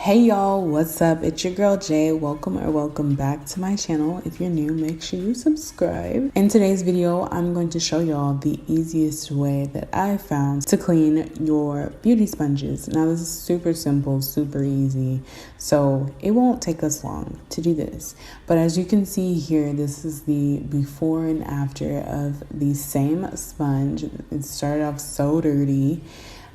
Hey y'all, what's up? It's your girl Jay. Welcome back to my channel. If you're new, make sure you subscribe. In today's video, I'm going to show y'all the easiest way that I found to clean your beauty sponges. Now this is super simple, super easy, so it won't take us long to do this. But as you can see here, this is the before and after of the same sponge. It started off so dirty.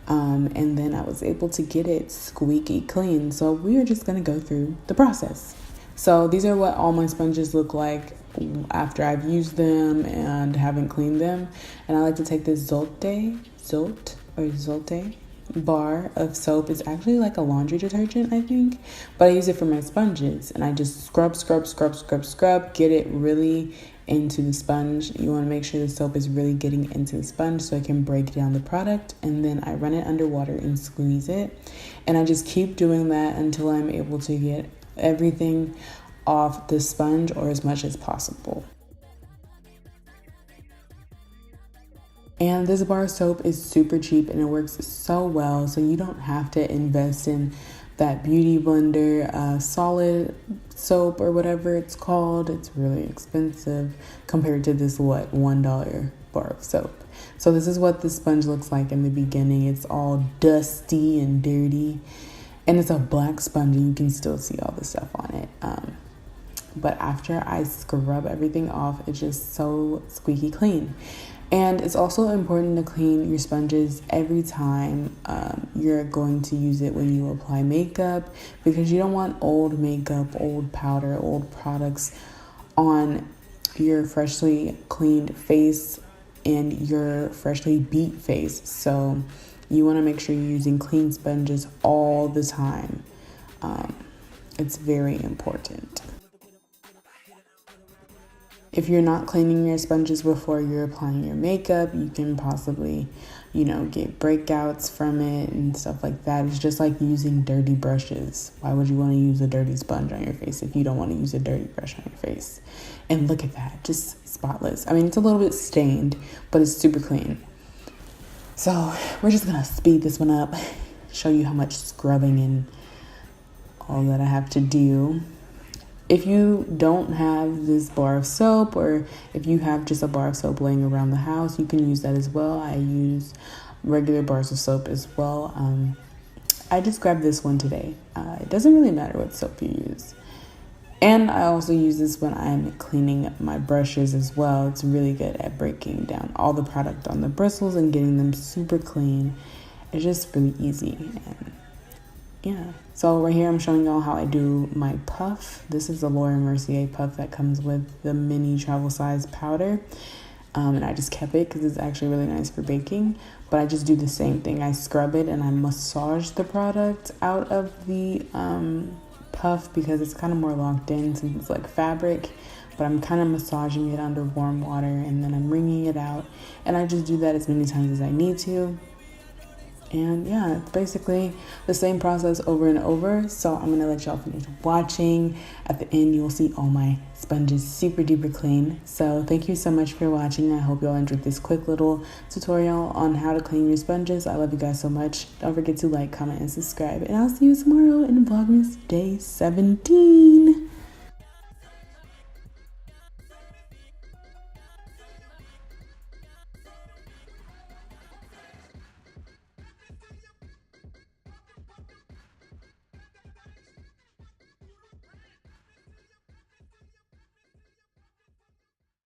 And then I was able to get it squeaky clean. So we are just going to go through the process. So these are what all my sponges look like after I've used them and haven't cleaned them. And I like to take this ZOTE bar of soap. It's actually like a laundry detergent, I think, but I use it for my sponges, and I just scrub, get it really into the sponge. You want to make sure the soap is really getting into the sponge so I can break down the product, and then I run it under water and squeeze it, and I just keep doing that until I'm able to get everything off the sponge, or as much as possible. And this bar of soap is super cheap and it works so well, so you don't have to invest in that beauty blender solid soap or whatever it's called. It's really expensive compared to this $1 bar of soap. So this is what the sponge looks like in the beginning. It's all dusty and dirty, and it's a black sponge and you can still see all the stuff on it. But after I scrub everything off, it's just so squeaky clean. And it's also important to clean your sponges every time you're going to use it when you apply makeup, because you don't want old makeup, old powder, old products on your freshly cleaned face and your freshly beat face. So you want to make sure you're using clean sponges all the time. It's very important. If you're not cleaning your sponges before you're applying your makeup, you can possibly, get breakouts from it and stuff like that. It's just like using dirty brushes. Why would you want to use a dirty sponge on your face if you don't want to use a dirty brush on your face? And look at that, just spotless. I mean, it's a little bit stained, but it's super clean. So we're just gonna speed this one up, show you how much scrubbing and all that I have to do. If you don't have this bar of soap, or if you have just a bar of soap laying around the house, you can use that as well. I use regular bars of soap as well. I just grabbed this one today. It doesn't really matter what soap you use. And I also use this when I'm cleaning my brushes as well. It's really good at breaking down all the product on the bristles and getting them super clean. It's just really easy. And yeah, so right here I'm showing y'all how I do my puff. This is the Laura Mercier puff that comes with the mini travel size powder, and I just kept it because it's actually really nice for baking. But I just do the same thing. I scrub it and I massage the product out of the puff because it's kind of more locked in since it's like fabric. But I'm kind of massaging it under warm water, and then I'm wringing it out, and I just do that as many times as I need to. And yeah, it's basically the same process over and over. So I'm gonna let y'all finish watching. At the end, you will see all my sponges super duper clean. So thank you so much for watching. I hope y'all enjoyed this quick little tutorial on how to clean your sponges. I love you guys so much. Don't forget to like, comment, and subscribe. And I'll see you tomorrow in Vlogmas day 17.